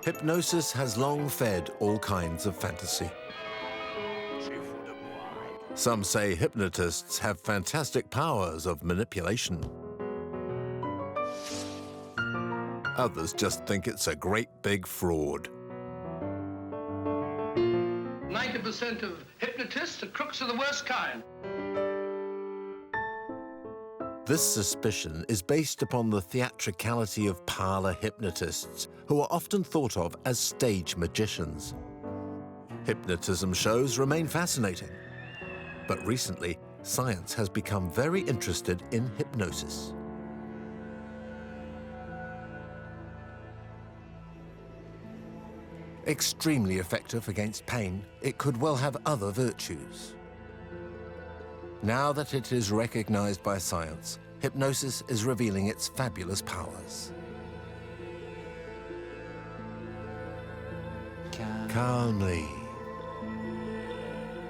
Hypnosis has long fed all kinds of fantasy. Some say hypnotists have fantastic powers of manipulation. Others just think it's a great big fraud. 90% of hypnotists are crooks of the worst kind. This suspicion is based upon the theatricality of parlor hypnotists, who are often thought of as stage magicians. Hypnotism shows remain fascinating, but recently, science has become very interested in hypnosis. Extremely effective against pain, it could well have other virtues. Now that it is recognized by science, hypnosis is revealing its fabulous powers. Calmly.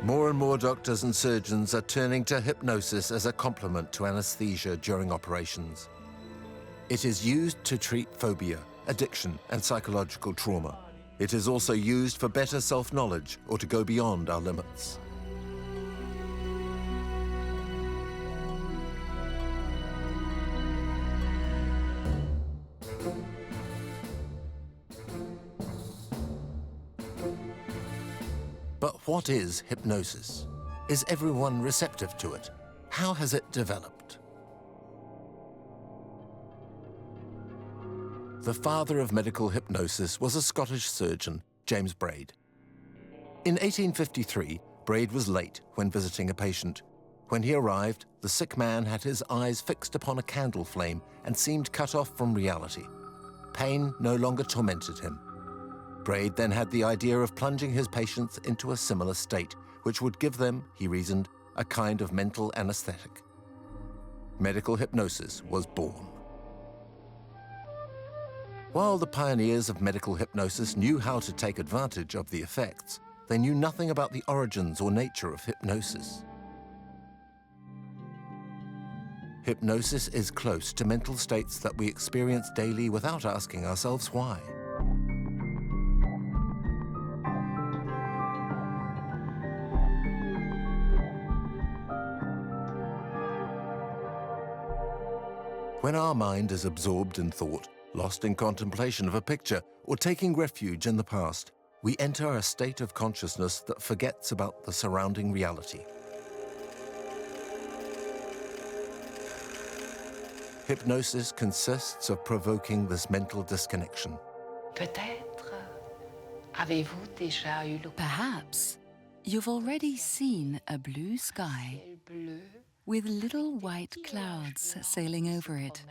More and more doctors and surgeons are turning to hypnosis as a complement to anesthesia during operations. It is used to treat phobia, addiction, and psychological trauma. It is also used for better self-knowledge or to go beyond our limits. But what is hypnosis? Is everyone receptive to it? How has it developed? The father of medical hypnosis was a Scottish surgeon, James Barrod. In 1853, Barrod was late when visiting a patient. When he arrived, the sick man had his eyes fixed upon a candle flame and seemed cut off from reality. Pain no longer tormented him. Barrod then had the idea of plunging his patients into a similar state, which would give them, he reasoned, a kind of mental anesthetic. Medical hypnosis was born. While the pioneers of medical hypnosis knew how to take advantage of the effects, they knew nothing about the origins or nature of hypnosis. Hypnosis is close to mental states that we experience daily without asking ourselves why. When our mind is absorbed in thought, lost in contemplation of a picture, or taking refuge in the past, we enter a state of consciousness that forgets about the surrounding reality. Hypnosis consists of provoking this mental disconnection. Perhaps you've already seen a blue sky with little white clouds sailing over it.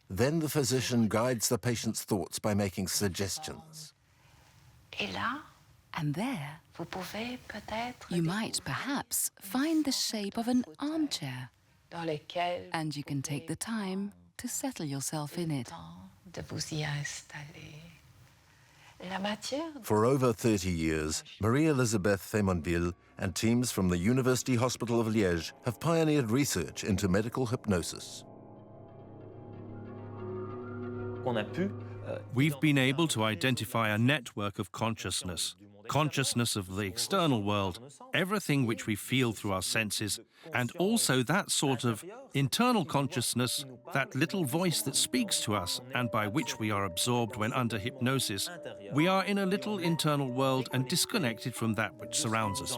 Then the physician guides the patient's thoughts by making suggestions. And there, you might perhaps find the shape of an armchair, and you can take the time to settle yourself in it. For over 30 years, Marie-Elisabeth Feymonville and teams from the University Hospital of Liège have pioneered research into medical hypnosis. We've been able to identify a network of consciousness of the external world, everything which we feel through our senses, and also that sort of internal consciousness, that little voice that speaks to us and by which we are absorbed when under hypnosis. We are in a little internal world and disconnected from that which surrounds us.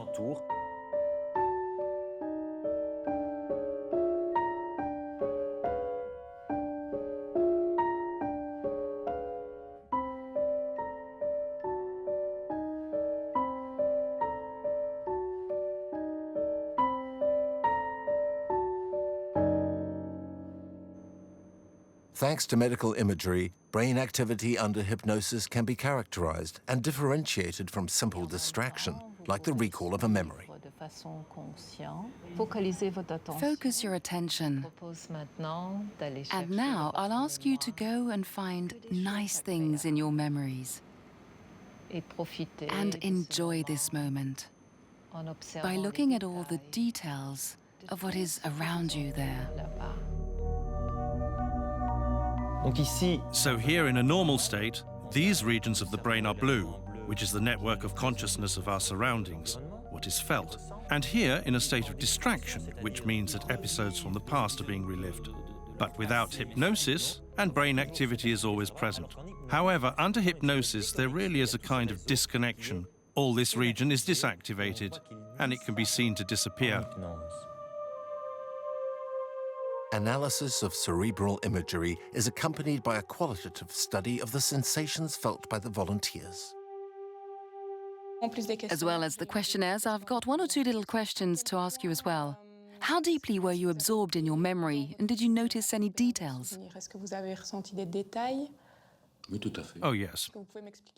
Thanks to medical imagery, brain activity under hypnosis can be characterized and differentiated from simple distraction, like the recall of a memory. Focus your attention. And now I'll ask you to go and find nice things in your memories and enjoy this moment by looking at all the details of what is around you there. So here in a normal state, These regions of the brain are blue, which is the network of consciousness of our surroundings, what is felt, and here in a state of distraction, which means that episodes from the past are being relived. But without hypnosis, and brain activity is always present. However, under hypnosis, there really is a kind of disconnection. All this region is disactivated, and it can be seen to disappear. Analysis of cerebral imagery is accompanied by a qualitative study of the sensations felt by the volunteers. As well as the questionnaires, I've got one or two little questions to ask you as well. How deeply were you absorbed in your memory, and did you notice any details? Oh, yes.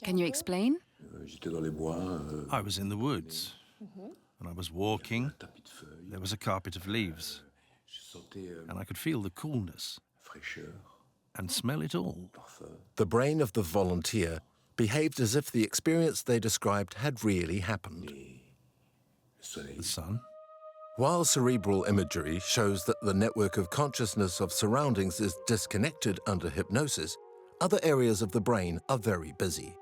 Can you explain? I was in the woods, and I was walking. There was a carpet of leaves, and I could feel the coolness and smell it all. The brain of the volunteer behaved as if the experience they described had really happened. The sun. While cerebral imagery shows that the network of consciousness of surroundings is disconnected under hypnosis, other areas of the brain are very busy.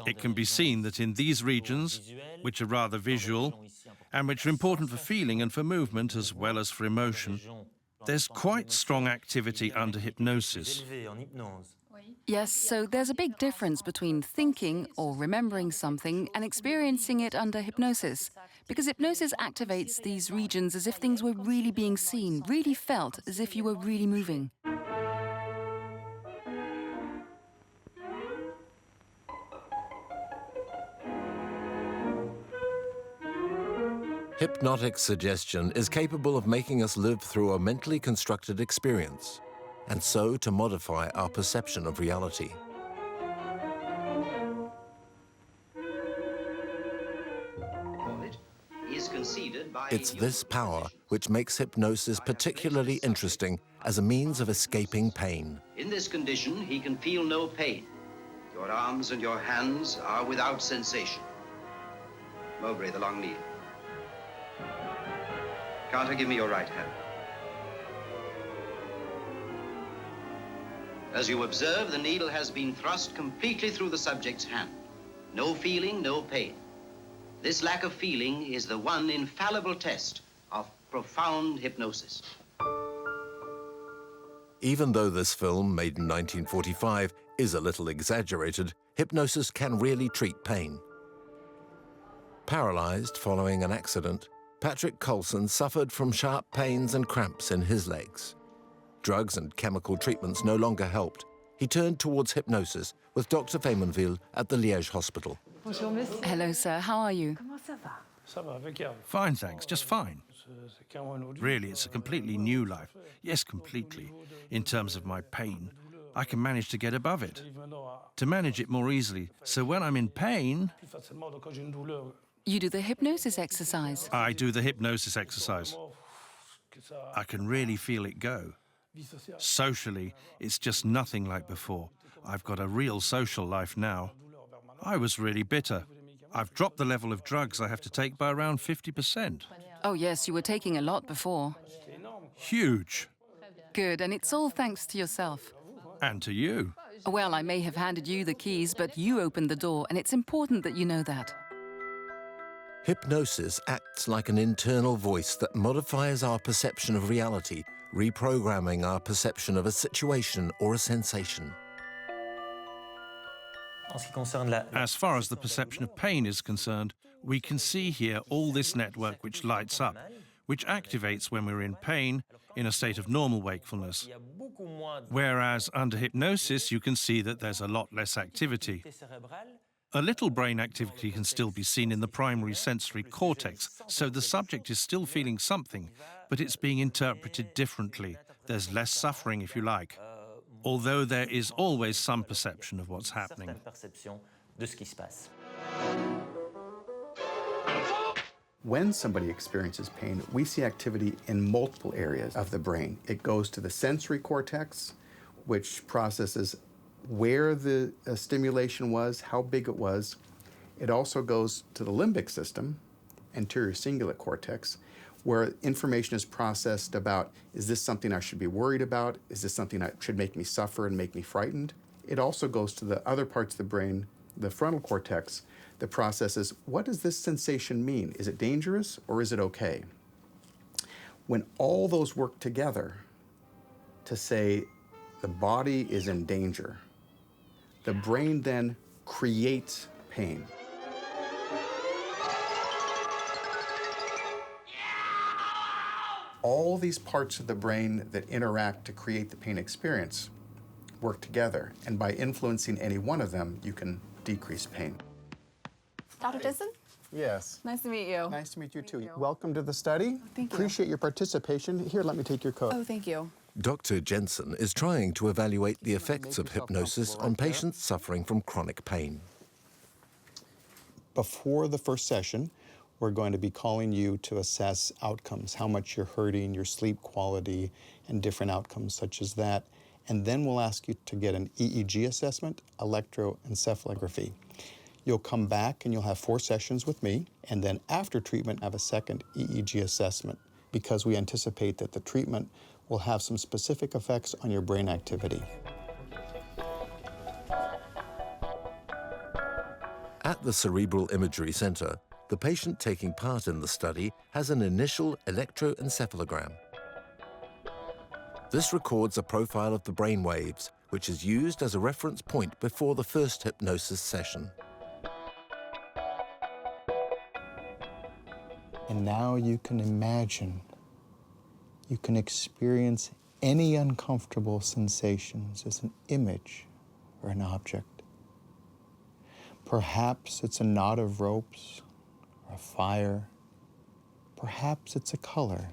It can be seen that in these regions, which are rather visual, and which are important for feeling and for movement as well as for emotion, there's quite strong activity under hypnosis. Yes, so there's a big difference between thinking or remembering something and experiencing it under hypnosis, because hypnosis activates these regions as if things were really being seen, really felt, as if you were really moving. Hypnotic suggestion is capable of making us live through a mentally constructed experience, and so to modify our perception of reality. It's this power which makes hypnosis particularly interesting as a means of escaping pain. In this condition, he can feel no pain. Your arms and your hands are without sensation. Mowbray, the long needle. Carter, give me your right hand. As you observe, the needle has been thrust completely through the subject's hand. No feeling, no pain. This lack of feeling is the one infallible test of profound hypnosis. Even though this film, made in 1945, is a little exaggerated, hypnosis can really treat pain. Paralyzed following an accident, Patrick Colson suffered from sharp pains and cramps in his legs. Drugs and chemical treatments no longer helped. He turned towards hypnosis with Dr. Faymonville at the Liège hospital. Hello, sir. How are you? Fine, thanks, just fine. Really, it's a completely new life. Yes, completely. In terms of my pain, I can manage to get above it, to manage it more easily. So when I'm in pain... You do the hypnosis exercise. I do the hypnosis exercise. I can really feel it go. Socially, it's just nothing like before. I've got a real social life now. I was really bitter. I've dropped the level of drugs I have to take by around 50%. Oh, yes, you were taking a lot before. Huge. Good, and it's all thanks to yourself. And to you. Well, I may have handed you the keys, but you opened the door, and it's important that you know that. Hypnosis acts like an internal voice that modifies our perception of reality, reprogramming our perception of a situation or a sensation. As far as the perception of pain is concerned, we can see here all this network which lights up, which activates when we're in pain, in a state of normal wakefulness. Whereas under hypnosis, you can see that there's a lot less activity. A little brain activity can still be seen in the primary sensory cortex, so the subject is still feeling something, but it's being interpreted differently. There's less suffering, if you like, although there is always some perception of what's happening. When somebody experiences pain, we see activity in multiple areas of the brain. It goes to the sensory cortex, which processes where the stimulation was, how big it was. It also goes to the limbic system, anterior cingulate cortex, where information is processed about, is this something I should be worried about? Is this something that should make me suffer and make me frightened? It also goes to the other parts of the brain, the frontal cortex, that processes, what does this sensation mean? Is it dangerous or is it okay? When all those work together to say the body is in danger, the brain then creates pain. All these parts of the brain that interact to create the pain experience work together, and by influencing any one of them, you can decrease pain. Dr. Jensen? Yes. Nice to meet you. Nice to meet you too. Welcome to the study. Thank you. Appreciate your participation. Here, let me take your coat. Oh, thank you. Dr. Jensen is trying to evaluate the effects of hypnosis on patients suffering from chronic pain. Before the first session, we're going to be calling you to assess outcomes, how much you're hurting, your sleep quality, and different outcomes such as that. And then we'll ask you to get an EEG assessment, electroencephalography. You'll come back and you'll have 4 sessions with me, and then after treatment have a second EEG assessment, because we anticipate that the treatment will have some specific effects on your brain activity. At the Cerebral Imagery Center, the patient taking part in the study has an initial electroencephalogram. This records a profile of the brain waves, which is used as a reference point before the first hypnosis session. And now you can imagine, you can experience any uncomfortable sensations as an image or an object. Perhaps it's a knot of ropes or a fire. Perhaps it's a color.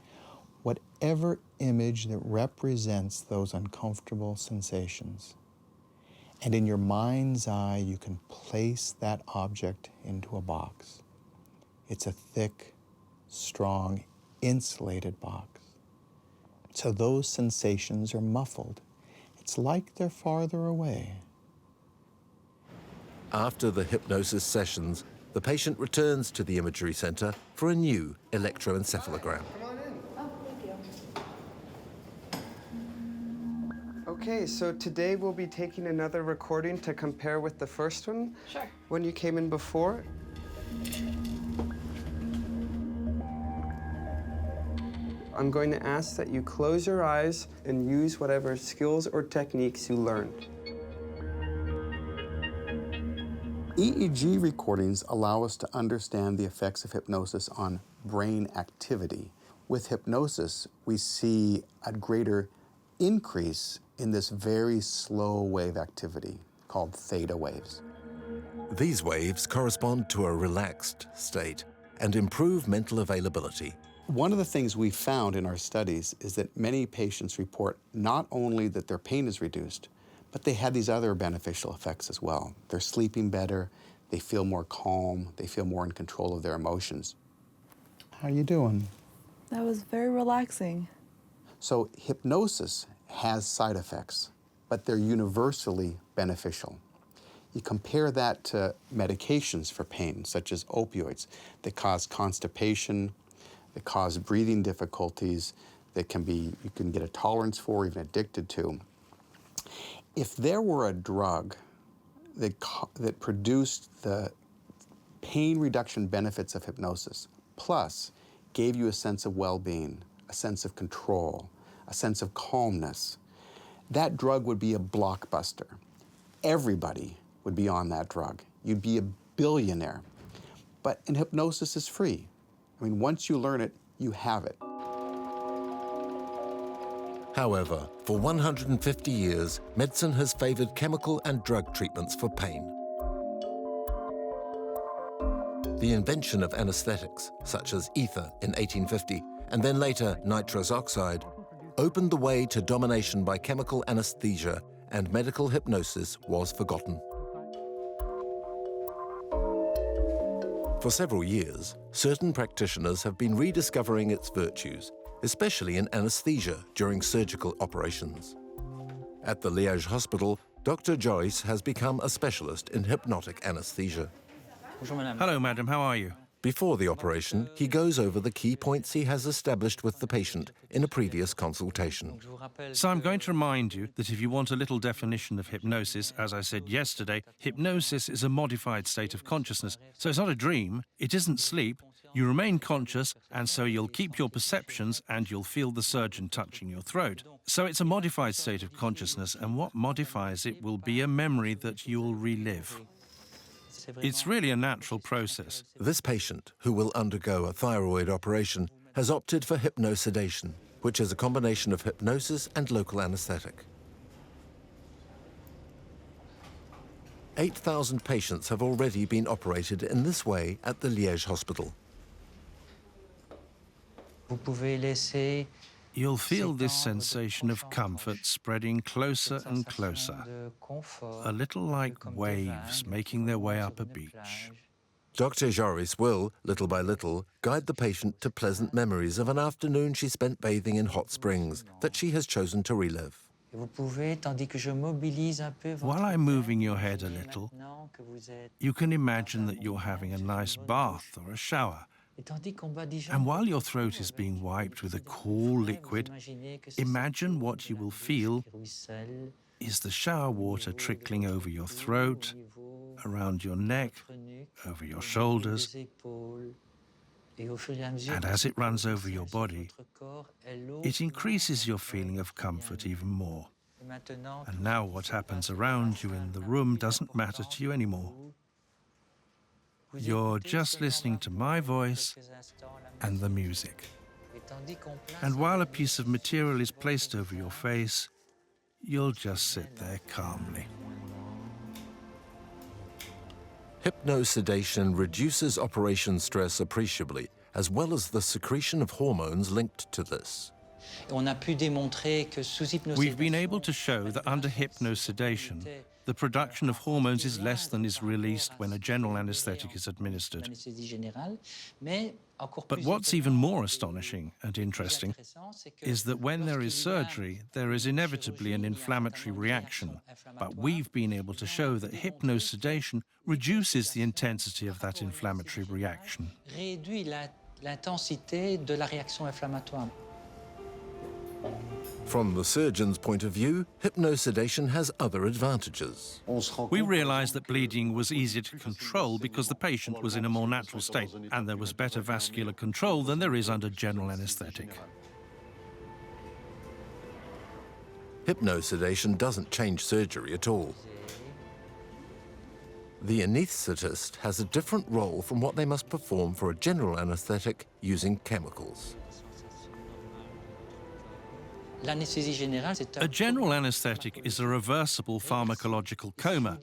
Whatever image that represents those uncomfortable sensations. And in your mind's eye, you can place that object into a box. It's a thick, strong, insulated box. So those sensations are muffled. It's like they're farther away. After the hypnosis sessions, the patient returns to the imagery center for a new electroencephalogram. Okay, so today we'll be taking another recording to compare with the first one. Sure. When you came in before. I'm going to ask that you close your eyes and use whatever skills or techniques you learned. EEG recordings allow us to understand the effects of hypnosis on brain activity. With hypnosis, we see a greater increase in this very slow wave activity called theta waves. These waves correspond to a relaxed state and improve mental availability. One of the things we found in our studies is that many patients report not only that their pain is reduced, but they had these other beneficial effects as well. They're sleeping better, they feel more calm, they feel more in control of their emotions. How are you doing? That was very relaxing. So hypnosis has side effects, but they're universally beneficial. You compare that to medications for pain, such as opioids, that cause constipation, that cause breathing difficulties, that you can get a tolerance for, even addicted to. If there were a drug that produced the pain reduction benefits of hypnosis, plus gave you a sense of well-being, a sense of control, a sense of calmness, that drug would be a blockbuster. Everybody would be on that drug. You'd be a billionaire. But hypnosis is free. I mean, once you learn it, you have it. However, for 150 years, medicine has favored chemical and drug treatments for pain. The invention of anesthetics, such as ether in 1850, and then later nitrous oxide, opened the way to domination by chemical anesthesia, and medical hypnosis was forgotten. For several years, certain practitioners have been rediscovering its virtues, especially in anesthesia during surgical operations. At the Liège Hospital, Dr. Joyce has become a specialist in hypnotic anesthesia. Hello, madam. How are you? Before the operation, he goes over the key points he has established with the patient in a previous consultation. So I'm going to remind you that if you want a little definition of hypnosis, as I said yesterday, hypnosis is a modified state of consciousness. So it's not a dream, it isn't sleep, you remain conscious, and so you'll keep your perceptions and you'll feel the surgeon touching your throat. So it's a modified state of consciousness, and what modifies it will be a memory that you'll relive. It's really a natural process. This patient, who will undergo a thyroid operation, has opted for hypnosedation, which is a combination of hypnosis and local anesthetic. 8,000 patients have already been operated in this way at the Liège hospital. You'll feel this sensation of comfort spreading closer and closer, a little like waves making their way up a beach. Dr. Joris will, little by little, guide the patient to pleasant memories of an afternoon she spent bathing in hot springs that she has chosen to relive. While I'm moving your head a little, you can imagine that you're having a nice bath or a shower. And while your throat is being wiped with a cool liquid, imagine what you will feel is the shower water trickling over your throat, around your neck, over your shoulders. And as it runs over your body, it increases your feeling of comfort even more. And now what happens around you in the room doesn't matter to you anymore. You're just listening to my voice and the music. And while a piece of material is placed over your face, you'll just sit there calmly. Hypnosedation reduces operation stress appreciably, as well as the secretion of hormones linked to this. We've been able to show that under hypnosedation, the production of hormones is less than is released when a general anesthetic is administered. But what's even more astonishing and interesting is that when there is surgery, there is inevitably an inflammatory reaction. But we've been able to show that hypnosedation reduces the intensity of that inflammatory reaction. From the surgeon's point of view, hypnosedation has other advantages. We realized that bleeding was easier to control because the patient was in a more natural state and there was better vascular control than there is under general anesthetic. Hypnosedation doesn't change surgery at all. The anaesthetist has a different role from what they must perform for a general anesthetic using chemicals. A general anesthetic is a reversible pharmacological coma.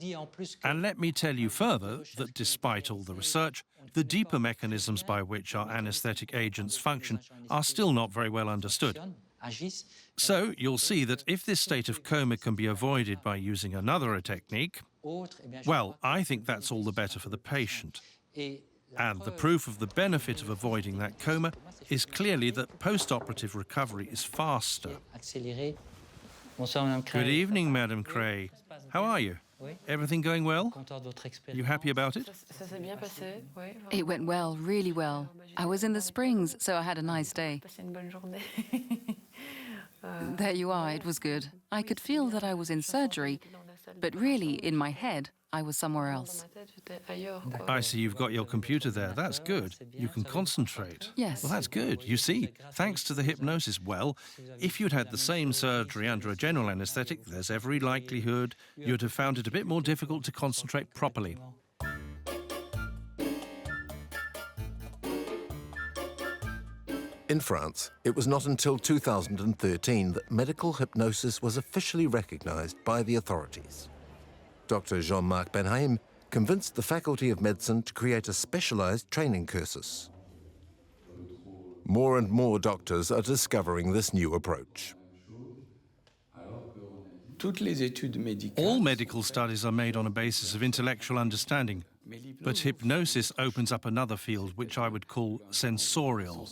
And let me tell you further that despite all the research, the deeper mechanisms by which our anesthetic agents function are still not very well understood. So you'll see that if this state of coma can be avoided by using another technique, well, I think that's all the better for the patient. And the proof of the benefit of avoiding that coma is clearly that post-operative recovery is faster. Good evening, Madam Cray. How are you? Everything going well? You happy about it? It went well, really well. I was in the Springs, so I had a nice day. There you are, it was good. I could feel that I was in surgery, but really, in my head, I was somewhere else. I see you've got your computer there. That's good. You can concentrate. Yes. Well, that's good. You see, thanks to the hypnosis, well, if you'd had the same surgery under a general anesthetic, there's every likelihood you'd have found it a bit more difficult to concentrate properly. In France, it was not until 2013 that medical hypnosis was officially recognized by the authorities. Dr. Jean-Marc Benheim convinced the Faculty of Medicine to create a specialized training cursus. More and more doctors are discovering this new approach. All medical studies are made on a basis of intellectual understanding, but hypnosis opens up another field which I would call sensorial.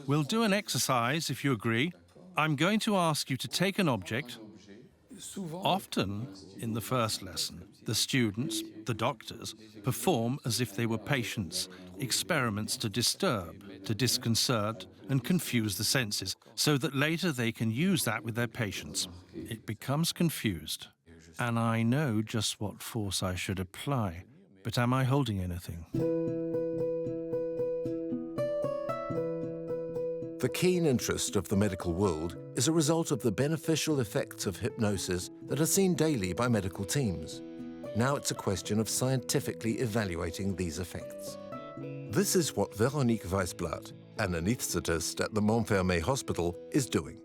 We'll do an exercise, if you agree. I'm going to ask you to take an object, Often, in the first lesson, the students, the doctors, perform as if they were patients, experiments to disturb, to disconcert and confuse the senses, so that later they can use that with their patients. It becomes confused, and I know just what force I should apply. But am I holding anything? The keen interest of the medical world is a result of the beneficial effects of hypnosis that are seen daily by medical teams. Now it's a question of scientifically evaluating these effects. This is what Veronique Weisblatt, an anaesthetist at the Montfermeil Hospital, is doing.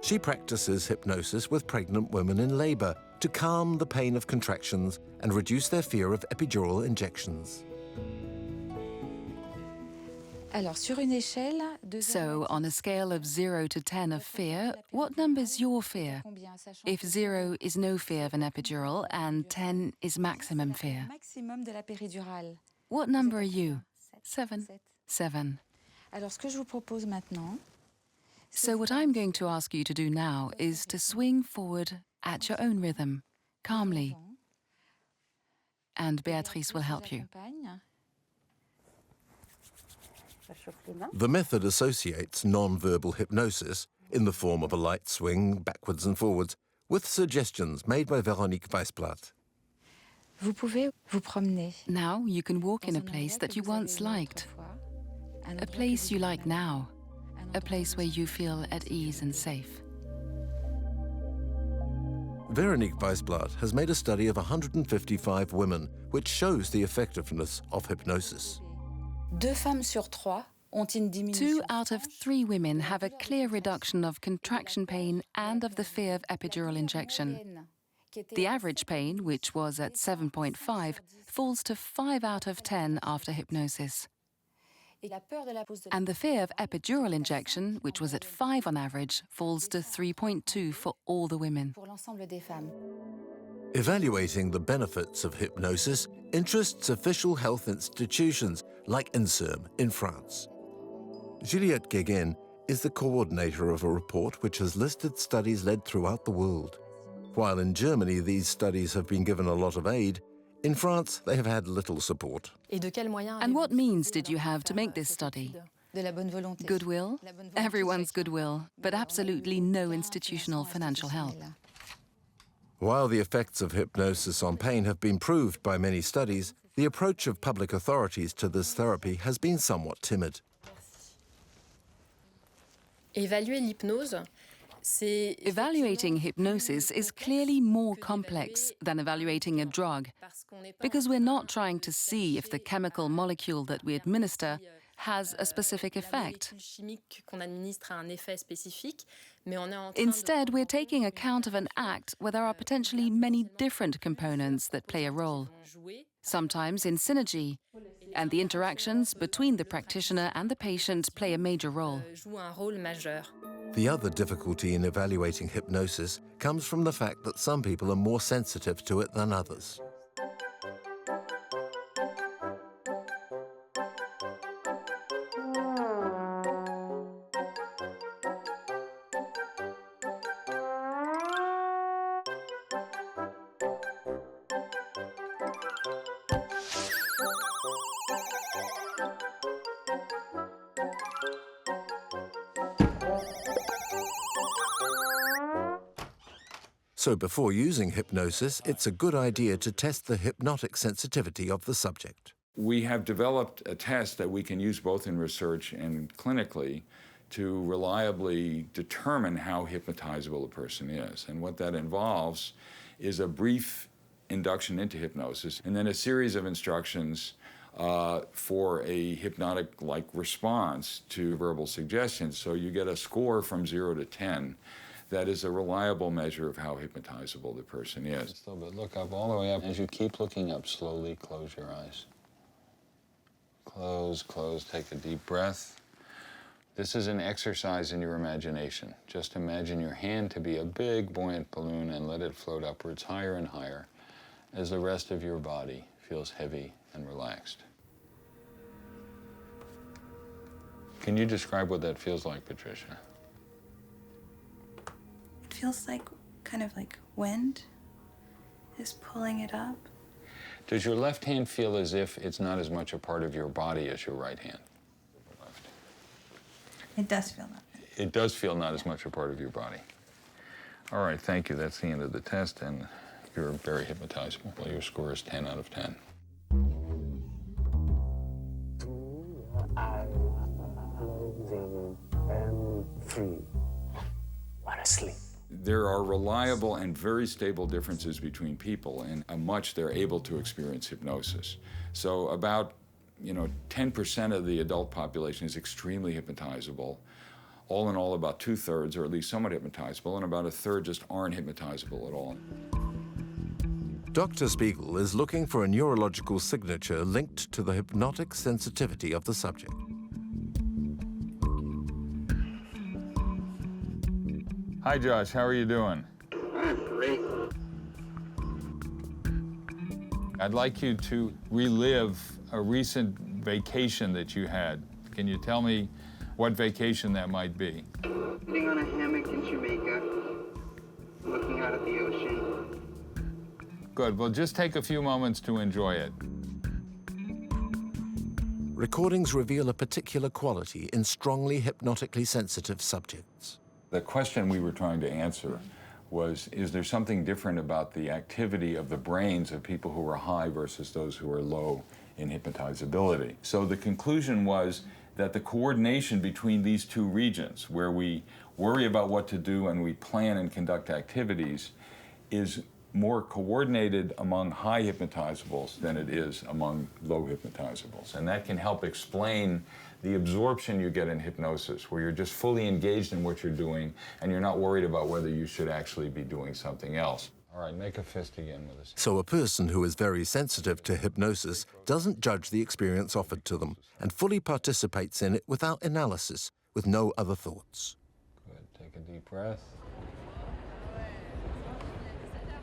She practices hypnosis with pregnant women in labor to calm the pain of contractions and reduce their fear of epidural injections. So, on a scale of 0 to 10 of fear, what number's your fear? If 0 is no fear of an epidural and 10 is maximum fear. What number are you? 7. 7. So what I'm going to ask you to do now is to swing forward at your own rhythm, calmly. And Beatrice will help you. The method associates non-verbal hypnosis, in the form of a light swing backwards and forwards, with suggestions made by Veronique Weisblatt. Now you can walk in a place that you once liked, a place you like now, a place where you feel at ease and safe. Veronique Weisblatt has made a study of 155 women, which shows the effectiveness of hypnosis. 2 out of 3 women have a clear reduction of contraction pain and of the fear of epidural injection. The average pain, which was at 7.5, falls to 5 out of 10 after hypnosis. And the fear of epidural injection, which was at 5 on average, falls to 3.2 for all the women. Evaluating the benefits of hypnosis interests official health institutions like INSERM in France. Juliette Guéguen is the coordinator of a report which has listed studies led throughout the world. While in Germany these studies have been given a lot of aid, in France they have had little support. And what means did you have to make this study? Goodwill? Everyone's goodwill, but absolutely no institutional financial help. While the effects of hypnosis on pain have been proved by many studies, the approach of public authorities to this therapy has been somewhat timid. Evaluating hypnosis is clearly more complex than evaluating a drug, because we're not trying to see if the chemical molecule that we administer has a specific effect. Instead, we're taking account of an act where there are potentially many different components that play a role, sometimes in synergy, and the interactions between the practitioner and the patient play a major role. The other difficulty in evaluating hypnosis comes from the fact that some people are more sensitive to it than others. So before using hypnosis, it's a good idea to test the hypnotic sensitivity of the subject. We have developed a test that we can use both in research and clinically to reliably determine how hypnotizable a person is. And what that involves is a brief induction into hypnosis and then a series of instructions for a hypnotic-like response to verbal suggestions. So you get a score from 0 to 10 that is a reliable measure of how hypnotizable the person is. Just a little bit. Look up, all the way up. As you keep looking up, slowly close your eyes. Close, close, take a deep breath. This is an exercise in your imagination. Just imagine your hand to be a big buoyant balloon and let it float upwards higher and higher as the rest of your body feels heavy and relaxed. Can you describe what that feels like, Patricia? It feels like kind of like wind is pulling it up. Does your left hand feel as if it's not as much a part of your body as your right hand? Left. It does feel that way. It does feel not as much a part of your body. All right, thank you. That's the end of the test, and you're very hypnotizable. Well, your score is 10 out of 10. Closing and 3. What a sleep. There are reliable and very stable differences between people in how much they're able to experience hypnosis. So about 10% of the adult population is extremely hypnotizable. All in all, about 2/3 are at least somewhat hypnotizable, and about 1/3 just aren't hypnotizable at all. Dr. Spiegel is looking for a neurological signature linked to the hypnotic sensitivity of the subject. Hi, Josh. How are you doing? I'm great. I'd like you to relive a recent vacation that you had. Can you tell me what vacation that might be? Sitting on a hammock in Jamaica, looking out at the ocean. Good. Well, just take a few moments to enjoy it. Recordings reveal a particular quality in strongly hypnotically sensitive subjects. The question we were trying to answer was, is there something different about the activity of the brains of people who are high versus those who are low in hypnotizability? So the conclusion was that the coordination between these two regions, where we worry about what to do and we plan and conduct activities, is more coordinated among high hypnotizables than it is among low hypnotizables. And that can help explain the absorption you get in hypnosis, where you're just fully engaged in what you're doing and you're not worried about whether you should actually be doing something else. All right, make a fist again with us. So a person who is very sensitive to hypnosis doesn't judge the experience offered to them and fully participates in it without analysis, with no other thoughts. Good. Take a deep breath.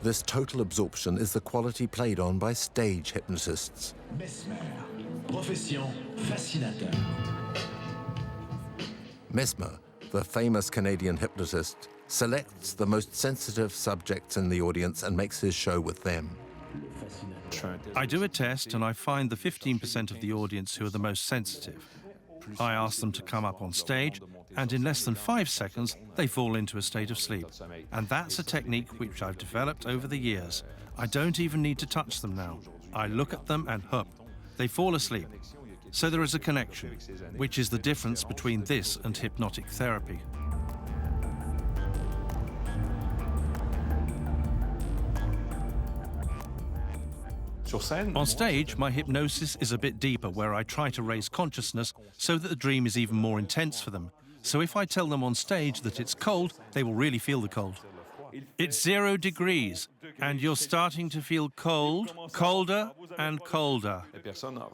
This total absorption is the quality played on by stage hypnotists. Mesmer, profession fascinateur. Mesmer, the famous Canadian hypnotist, selects the most sensitive subjects in the audience and makes his show with them. I do a test and I find the 15% of the audience who are the most sensitive. I ask them to come up on stage, and in less than 5 seconds, they fall into a state of sleep. And that's a technique which I've developed over the years. I don't even need to touch them now. I look at them and hup, they fall asleep. So there is a connection, which is the difference between this and hypnotic therapy. On stage, my hypnosis is a bit deeper, where I try to raise consciousness so that the dream is even more intense for them. So if I tell them on stage that it's cold, they will really feel the cold. It's 0 degrees, and you're starting to feel cold, colder and colder.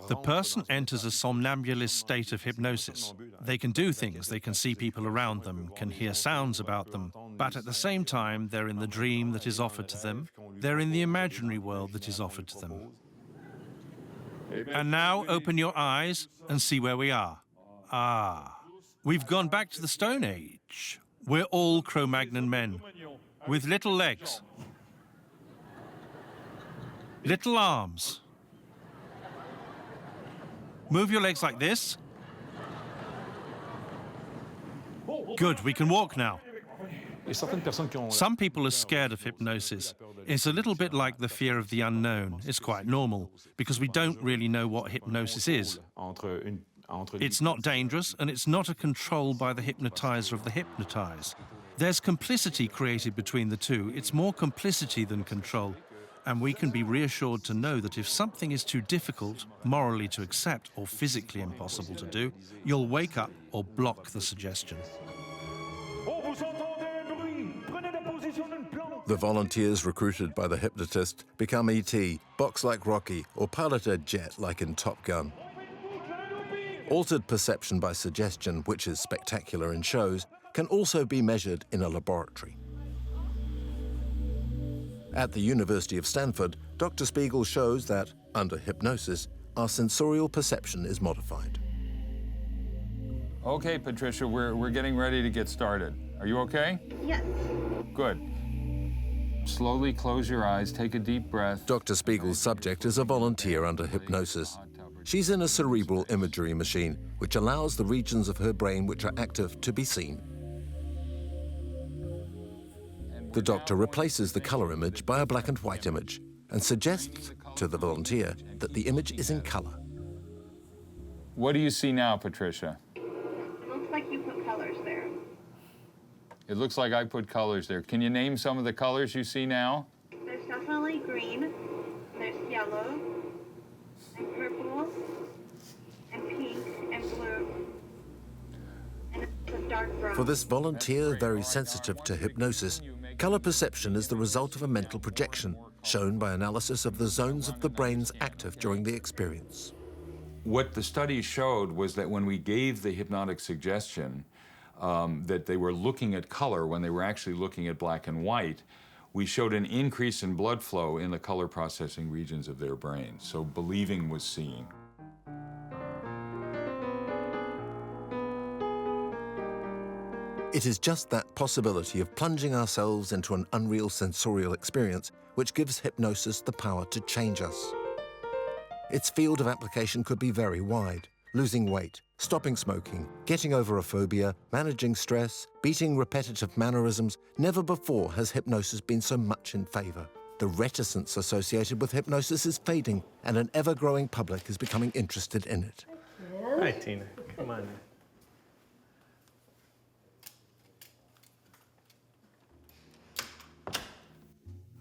The person enters a somnambulist state of hypnosis. They can do things, they can see people around them, can hear sounds about them, but at the same time, they're in the dream that is offered to them. They're in the imaginary world that is offered to them. And now open your eyes and see where we are. Ah, we've gone back to the Stone Age. We're all Cro-Magnon men, with little legs, little arms. Move your legs like this. Good, we can walk now. Some people are scared of hypnosis. It's a little bit like the fear of the unknown. It's quite normal, because we don't really know what hypnosis is. It's not dangerous, and it's not a control by the hypnotizer of the hypnotized. There's complicity created between the two. It's more complicity than control. And we can be reassured to know that if something is too difficult, morally to accept, or physically impossible to do, you'll wake up or block the suggestion. The volunteers recruited by the hypnotist become E.T., box like Rocky, or pilot a jet like in Top Gun. Altered perception by suggestion, which is spectacular in shows, can also be measured in a laboratory. At the University of Stanford, Dr. Spiegel shows that, under hypnosis, our sensorial perception is modified. Okay, Patricia, we're getting ready to get started. Are you okay? Yes. Good. Slowly close your eyes, take a deep breath. Dr. Spiegel's subject is a volunteer under hypnosis. She's in a cerebral imagery machine, which allows the regions of her brain which are active to be seen. The doctor replaces the color image by a black and white image and suggests to the volunteer that the image is in color. What do you see now, Patricia? It looks like you put colors there. It looks like I put colors there. Can you name some of the colors you see now? There's definitely green, there's yellow, and purple, and pink, and blue, and it's a dark brown. For this volunteer very sensitive to hypnosis, color perception is the result of a mental projection shown by analysis of the zones of the brains active during the experience. What the study showed was that when we gave the hypnotic suggestion that they were looking at color when they were actually looking at black and white, we showed an increase in blood flow in the color processing regions of their brain. So believing was seeing. It is just that possibility of plunging ourselves into an unreal sensorial experience which gives hypnosis the power to change us. Its field of application could be very wide: losing weight, stopping smoking, getting over a phobia, managing stress, beating repetitive mannerisms. Never before has hypnosis been so much in favor. The reticence associated with hypnosis is fading, and an ever-growing public is becoming interested in it. Hi, Tina. Come on.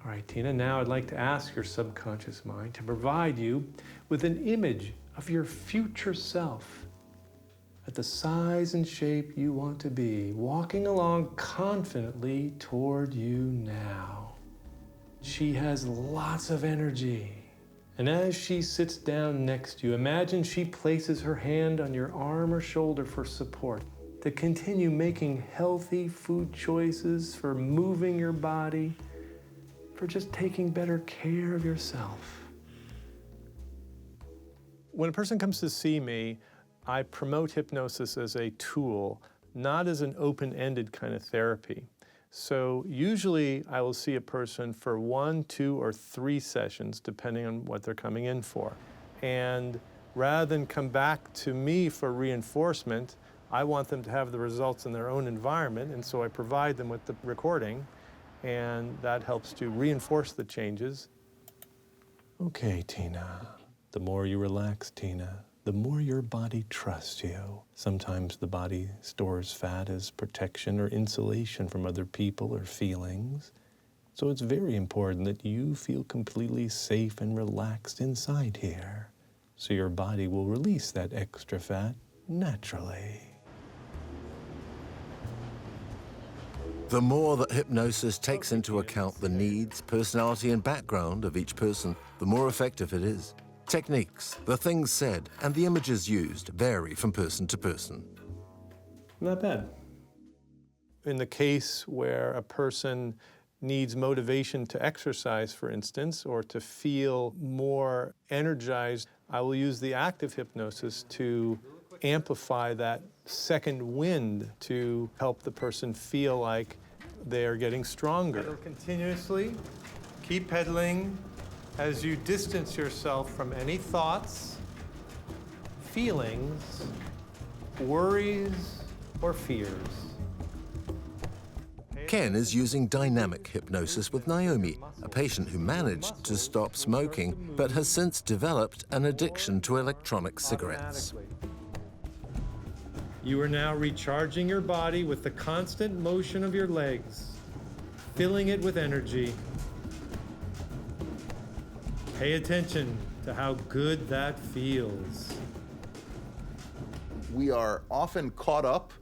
All right, Tina, now I'd like to ask your subconscious mind to provide you with an image of your future self at the size and shape you want to be, walking along confidently toward you now. She has lots of energy. And as she sits down next to you, imagine she places her hand on your arm or shoulder for support, to continue making healthy food choices, for moving your body, for just taking better care of yourself. When a person comes to see me, I promote hypnosis as a tool, not as an open-ended kind of therapy. So usually I will see a person for 1, 2, or 3 sessions, depending on what they're coming in for. And rather than come back to me for reinforcement, I want them to have the results in their own environment, and so I provide them with the recording, and that helps to reinforce the changes. Okay, Tina. The more you relax, Tina, the more your body trusts you. Sometimes the body stores fat as protection or insulation from other people or feelings. So it's very important that you feel completely safe and relaxed inside here, so your body will release that extra fat naturally. The more that hypnosis takes into account the needs, personality, and background of each person, the more effective it is. Techniques, the things said, and the images used vary from person to person. Not bad. In the case where a person needs motivation to exercise, for instance, or to feel more energized, I will use the active hypnosis to amplify that second wind to help the person feel like they are getting stronger. Pedal continuously. Keep pedaling as you distance yourself from any thoughts, feelings, worries, or fears. Ken is using dynamic hypnosis with Naomi, a patient who managed to stop smoking but has since developed an addiction to electronic cigarettes. You are now recharging your body with the constant motion of your legs, filling it with energy. Pay attention to how good that feels. We are often caught up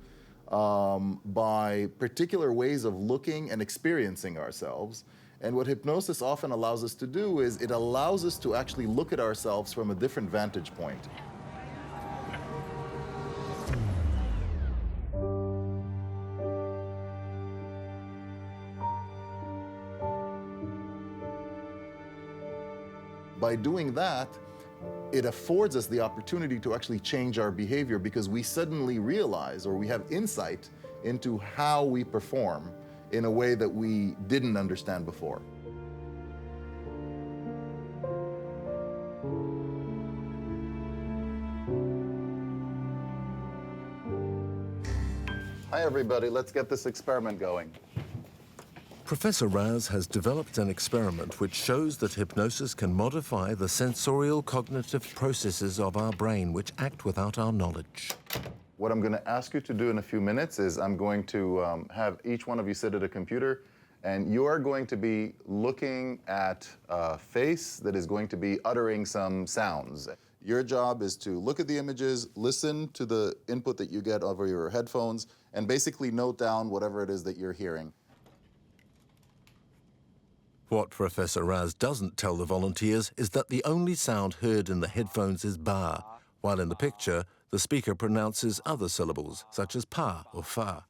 by particular ways of looking and experiencing ourselves. And what hypnosis often allows us to do is it allows us to actually look at ourselves from a different vantage point. By doing that, it affords us the opportunity to actually change our behavior because we suddenly realize, or we have insight into how we perform in a way that we didn't understand before. Hi, everybody. Let's get this experiment going. Professor Raz has developed an experiment which shows that hypnosis can modify the sensorial cognitive processes of our brain which act without our knowledge. What I'm going to ask you to do in a few minutes is I'm going to have each one of you sit at a computer, and you are going to be looking at a face that is going to be uttering some sounds. Your job is to look at the images, listen to the input that you get over your headphones, and basically note down whatever it is that you're hearing. What Professor Raz doesn't tell the volunteers is that the only sound heard in the headphones is ba, while in the picture, the speaker pronounces other syllables, such as pa or fa.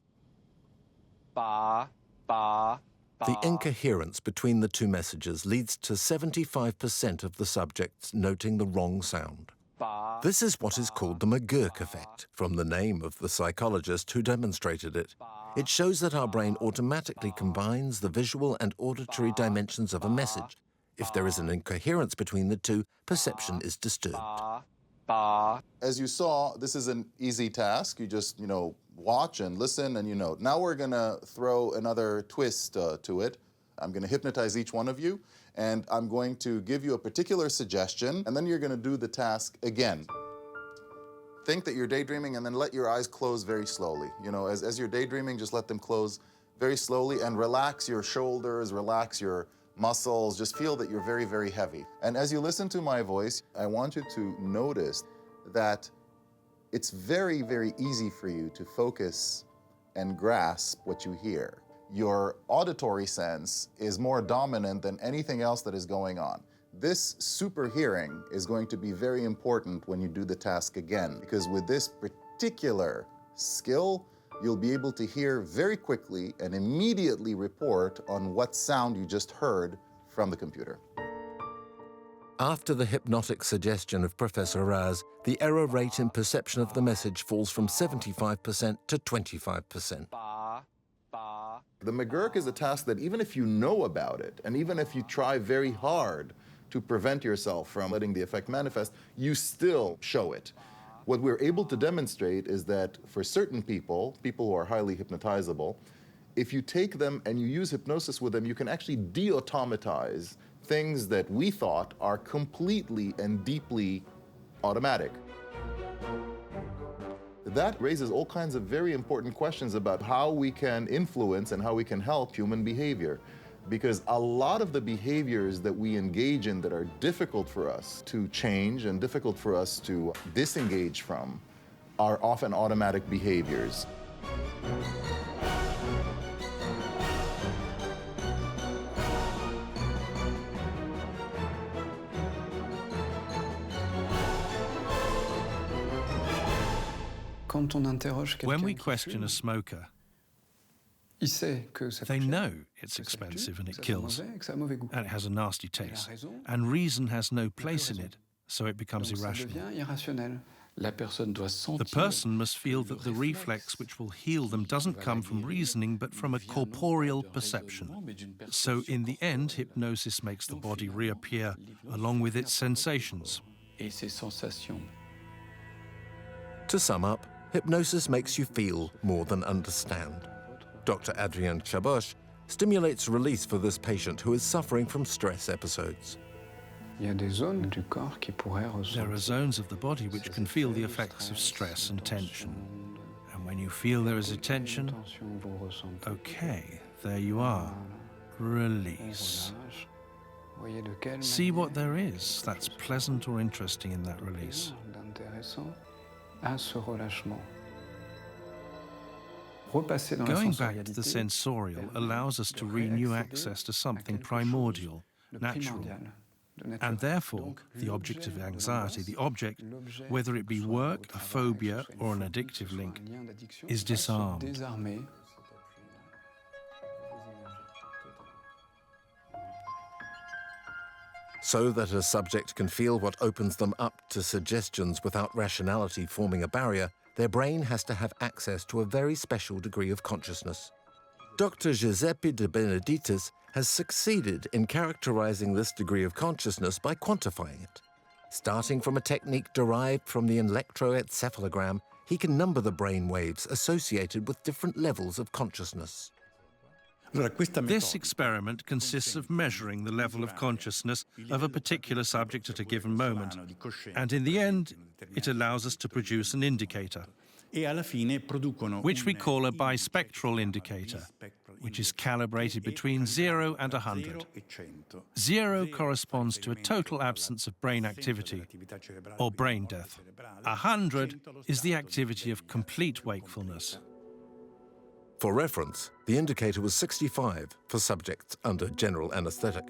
Ba, ba, ba. The incoherence between the two messages leads to 75% of the subjects noting the wrong sound. This is what is called the McGurk effect, from the name of the psychologist who demonstrated it. It shows that our brain automatically combines the visual and auditory dimensions of a message. If there is an incoherence between the two, perception is disturbed. As you saw, this is an easy task. You just, watch and listen and you note. Now we're going to throw another twist to it. I'm going to hypnotize each one of you, and I'm going to give you a particular suggestion, and then you're going to do the task again. Think that you're daydreaming, and then let your eyes close very slowly. As you're daydreaming, just let them close very slowly, and relax your shoulders, relax your muscles. Just feel that you're very, very heavy. And as you listen to my voice, I want you to notice that it's very, very easy for you to focus and grasp what you hear. Your auditory sense is more dominant than anything else that is going on. This super hearing is going to be very important when you do the task again, because with this particular skill, you'll be able to hear very quickly and immediately report on what sound you just heard from the computer. After the hypnotic suggestion of Professor Raz, the error rate in perception of the message falls from 75% to 25%. The McGurk is a task that even if you know about it, and even if you try very hard to prevent yourself from letting the effect manifest, you still show it. What we're able to demonstrate is that for certain people who are highly hypnotizable, if you take them and you use hypnosis with them, you can actually de-automatize things that we thought are completely and deeply automatic. That raises all kinds of very important questions about how we can influence and how we can help human behavior. Because a lot of the behaviors that we engage in that are difficult for us to change and difficult for us to disengage from are often automatic behaviors. When we question a smoker, they know it's expensive and it kills, and it has a nasty taste, and reason has no place in it, so it becomes irrational. The person must feel that the reflex which will heal them doesn't come from reasoning, but from a corporeal perception. So in the end, hypnosis makes the body reappear along with its sensations. To sum up, hypnosis makes you feel more than understand. Dr. Adrian Chabosh stimulates release for this patient who is suffering from stress episodes. There are zones of the body which can feel the effects of stress and tension. And when you feel there is a tension, okay, there you are. Release. See what there is that's pleasant or interesting in that release. Going back to the sensorial allows us to renew access to something primordial, natural, and therefore the object of anxiety, the object, whether it be work, a phobia, or an addictive link, is disarmed. So that a subject can feel what opens them up to suggestions without rationality forming a barrier, their brain has to have access to a very special degree of consciousness. Dr. Giuseppe De Benedictis has succeeded in characterizing this degree of consciousness by quantifying it. Starting from a technique derived from the electroencephalogram, he can number the brain waves associated with different levels of consciousness. This experiment consists of measuring the level of consciousness of a particular subject at a given moment, and in the end, it allows us to produce an indicator, which we call a bispectral indicator, which is calibrated between 0 and 100. 0 corresponds to a total absence of brain activity, or brain death. 100 is the activity of complete wakefulness. For reference, the indicator was 65 for subjects under general anesthetic.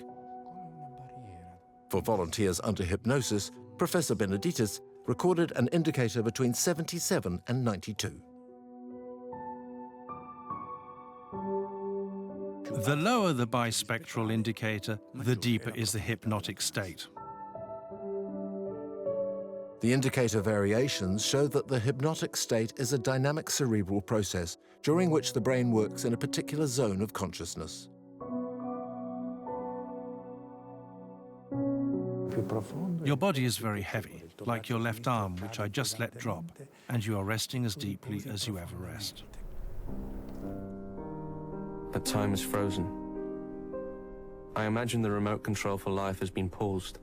For volunteers under hypnosis, Professor Benedictus recorded an indicator between 77 and 92. The lower the bispectral indicator, the deeper is the hypnotic state. The indicator variations show that the hypnotic state is a dynamic cerebral process during which the brain works in a particular zone of consciousness. Your body is very heavy, like your left arm, which I just let drop, and you are resting as deeply as you ever rest. But time is frozen. I imagine the remote control for life has been paused.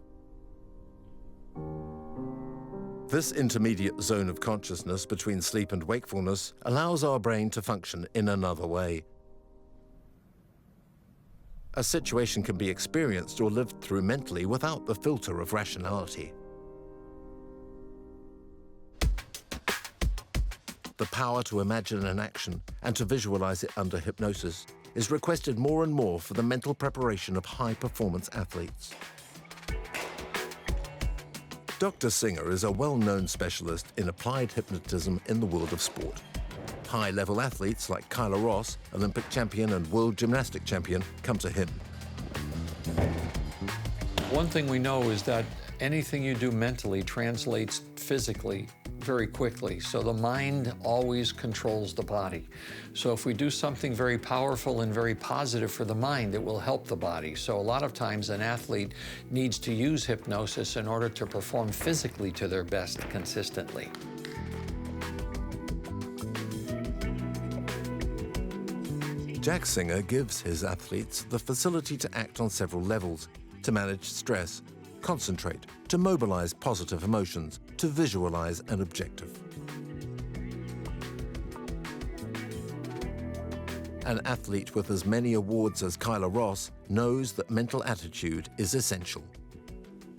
This intermediate zone of consciousness between sleep and wakefulness allows our brain to function in another way. A situation can be experienced or lived through mentally without the filter of rationality. The power to imagine an action and to visualize it under hypnosis is requested more and more for the mental preparation of high-performance athletes. Dr. Singer is a well-known specialist in applied hypnotism in the world of sport. High-level athletes like Kyla Ross, Olympic champion and world gymnastic champion, come to him. One thing we know is that anything you do mentally translates physically very quickly. So the mind always controls the body. So if we do something very powerful and very positive for the mind, it will help the body. So a lot of times an athlete needs to use hypnosis in order to perform physically to their best consistently. Jack Singer gives his athletes the facility to act on several levels, to manage stress, concentrate, to mobilize positive emotions, to visualize an objective. An athlete with as many awards as Kyla Ross knows that mental attitude is essential.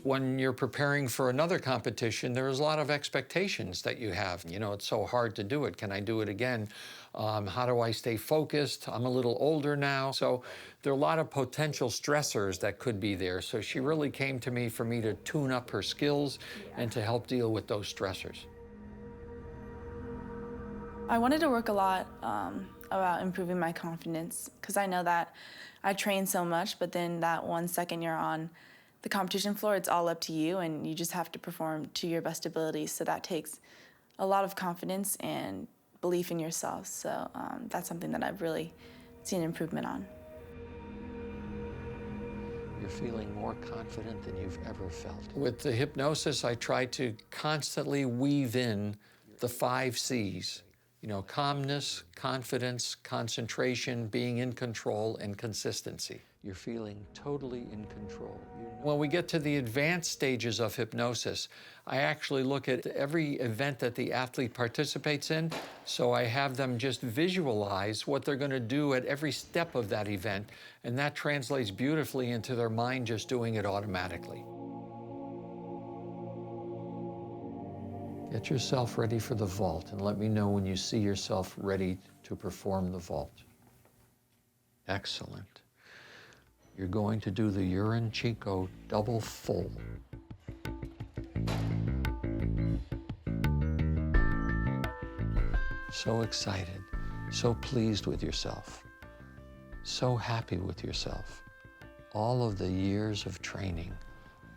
When you're preparing for another competition, there's a lot of expectations that you have. You know, it's so hard to do it. Can I do it again? How do I stay focused? I'm a little older now. So there are a lot of potential stressors that could be there. So she really came to me for me to tune up her skills and to help deal with those stressors. I wanted to work a lot about improving my confidence, because I know that I train so much, but then that 1 second you're on the competition floor, it's all up to you, and you just have to perform to your best ability. So that takes a lot of confidence and belief in yourself. So that's something that I've really seen improvement on. You're feeling more confident than you've ever felt. With the hypnosis, I try to constantly weave in the 5 C's. You know, calmness, confidence, concentration, being in control, and consistency. You're feeling totally in control. When we get to the advanced stages of hypnosis, I actually look at every event that the athlete participates in, so I have them just visualize what they're going to do at every step of that event, and that translates beautifully into their mind just doing it automatically. Get yourself ready for the vault, and let me know when you see yourself ready to perform the vault. Excellent. You're going to do the urine Chico double full. So excited, so pleased with yourself, so happy with yourself. All of the years of training,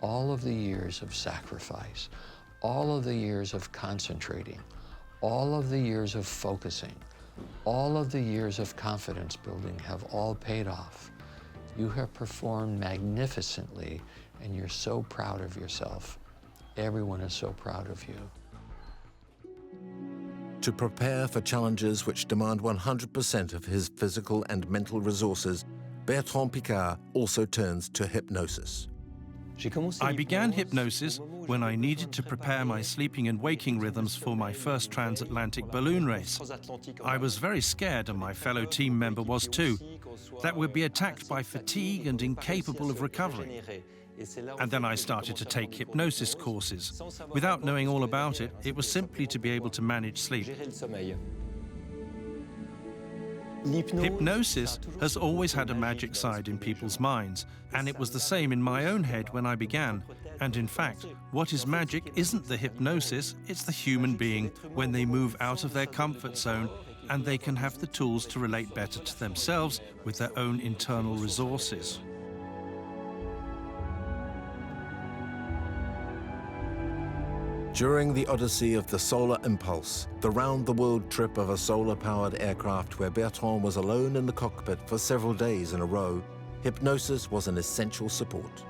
all of the years of sacrifice, all of the years of concentrating, all of the years of focusing, all of the years of confidence building have all paid off. You have performed magnificently, and you're so proud of yourself. Everyone is so proud of you. To prepare for challenges which demand 100% of his physical and mental resources, Bertrand Piccard also turns to hypnosis. I began hypnosis when I needed to prepare my sleeping and waking rhythms for my first transatlantic balloon race. I was very scared, and my fellow team member was too, that we'd be attacked by fatigue and incapable of recovering. And then I started to take hypnosis courses. Without knowing all about it, it was simply to be able to manage sleep. Hypnosis has always had a magic side in people's minds, and it was the same in my own head when I began. And in fact, what is magic isn't the hypnosis, it's the human being when they move out of their comfort zone and they can have the tools to relate better to themselves with their own internal resources. During the odyssey of the Solar Impulse, the round-the-world trip of a solar-powered aircraft where Bertrand was alone in the cockpit for several days in a row, hypnosis was an essential support.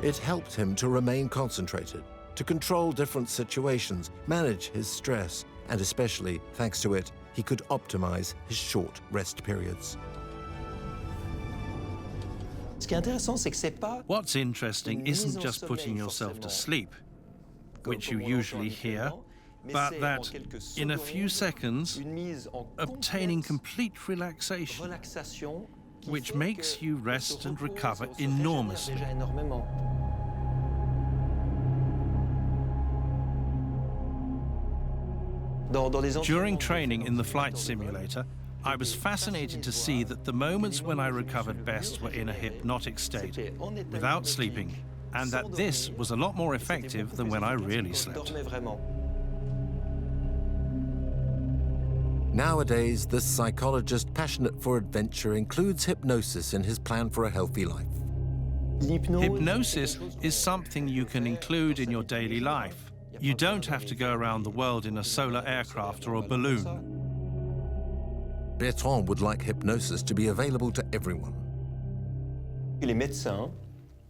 It helped him to remain concentrated, to control different situations, manage his stress, and especially, thanks to it, he could optimize his short rest periods. What's interesting isn't just putting yourself to sleep, which you usually hear, but that in a few seconds, obtaining complete relaxation, which makes you rest and recover enormously. During training in the flight simulator, I was fascinated to see that the moments when I recovered best were in a hypnotic state, without sleeping, and that this was a lot more effective than when I really slept. Nowadays, this psychologist passionate for adventure includes hypnosis in his plan for a healthy life. Hypnosis is something you can include in your daily life. You don't have to go around the world in a solar aircraft or a balloon. Bertrand would like hypnosis to be available to everyone.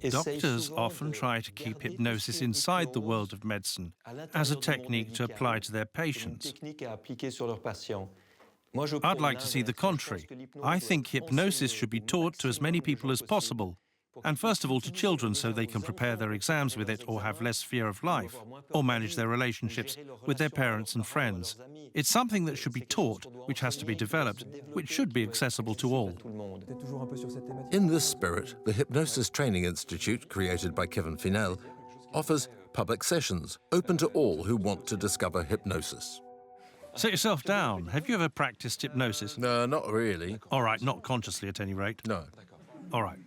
Doctors often try to keep hypnosis inside the world of medicine as a technique to apply to their patients. I'd like to see the contrary. I think hypnosis should be taught to as many people as possible, and first of all to children so they can prepare their exams with it or have less fear of life, or manage their relationships with their parents and friends. It's something that should be taught, which has to be developed, which should be accessible to all. In this spirit, the Hypnosis Training Institute, created by Kevin Finel, offers public sessions open to all who want to discover hypnosis. Sit yourself down. Have you ever practiced hypnosis? No, not really. All right, not consciously at any rate. No. All right.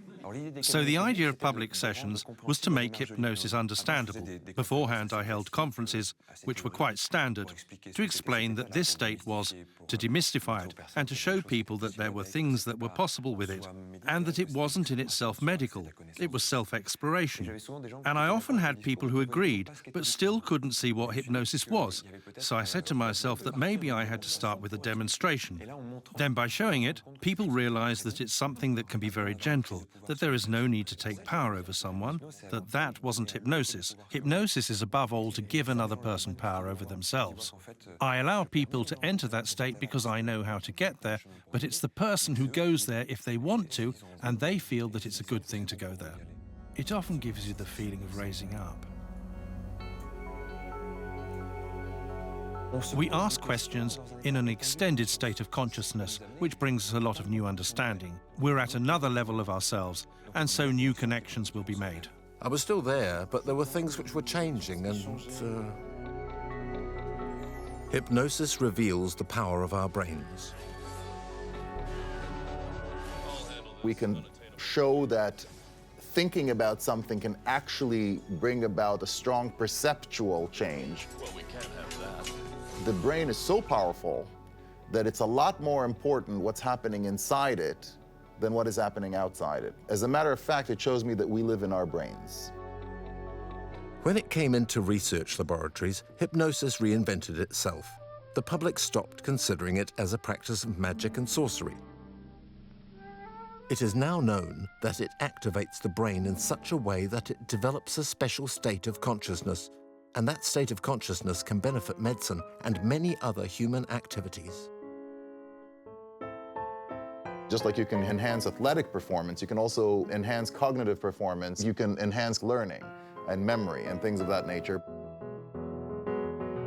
So the idea of public sessions was to make hypnosis understandable. Beforehand, I held conferences, which were quite standard, to explain that this state was, to demystify it, and to show people that there were things that were possible with it, and that it wasn't in itself medical, it was self-exploration. And I often had people who agreed, but still couldn't see what hypnosis was. So I said to myself that maybe I had to start with a demonstration. Then by showing it, people realized that it's something that can be very gentle, that there is no need to take power over someone, that wasn't hypnosis. Hypnosis is above all to give another person power over themselves. I allow people to enter that state because I know how to get there, but it's the person who goes there if they want to, and they feel that it's a good thing to go there. It often gives you the feeling of raising up. We ask questions in an extended state of consciousness, which brings us a lot of new understanding. We're at another level of ourselves, and so new connections will be made. I was still there, but there were things which were changing, and hypnosis reveals the power of our brains. We can show that thinking about something can actually bring about a strong perceptual change. Well, we can't have that. The brain is so powerful that it's a lot more important what's happening inside it than what is happening outside it. As a matter of fact, it shows me that we live in our brains. When it came into research laboratories, hypnosis reinvented itself. The public stopped considering it as a practice of magic and sorcery. It is now known that it activates the brain in such a way that it develops a special state of consciousness, and that state of consciousness can benefit medicine and many other human activities. Just like you can enhance athletic performance, you can also enhance cognitive performance. You can enhance learning and memory and things of that nature.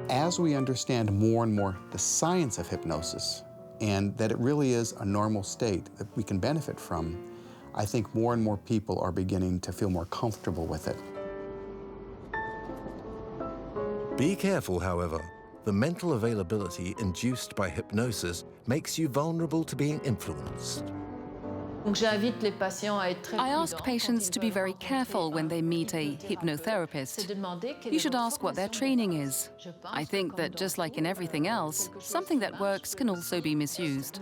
As we understand more and more the science of hypnosis, and that it really is a normal state that we can benefit from, I think more and more people are beginning to feel more comfortable with it. Be careful, however. The mental availability induced by hypnosis makes you vulnerable to being influenced. I ask patients to be very careful when they meet a hypnotherapist. You should ask what their training is. I think that just like in everything else, something that works can also be misused.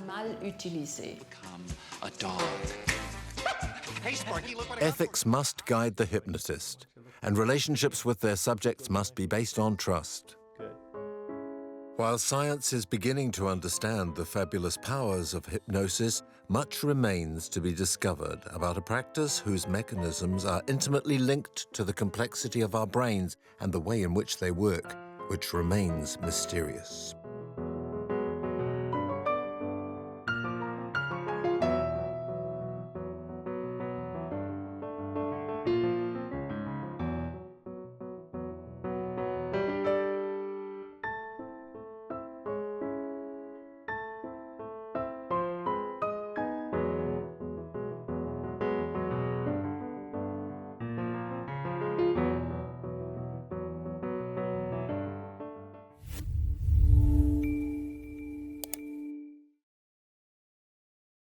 Ethics must guide the hypnotist, and relationships with their subjects must be based on trust. While science is beginning to understand the fabulous powers of hypnosis, much remains to be discovered about a practice whose mechanisms are intimately linked to the complexity of our brains and the way in which they work, which remains mysterious.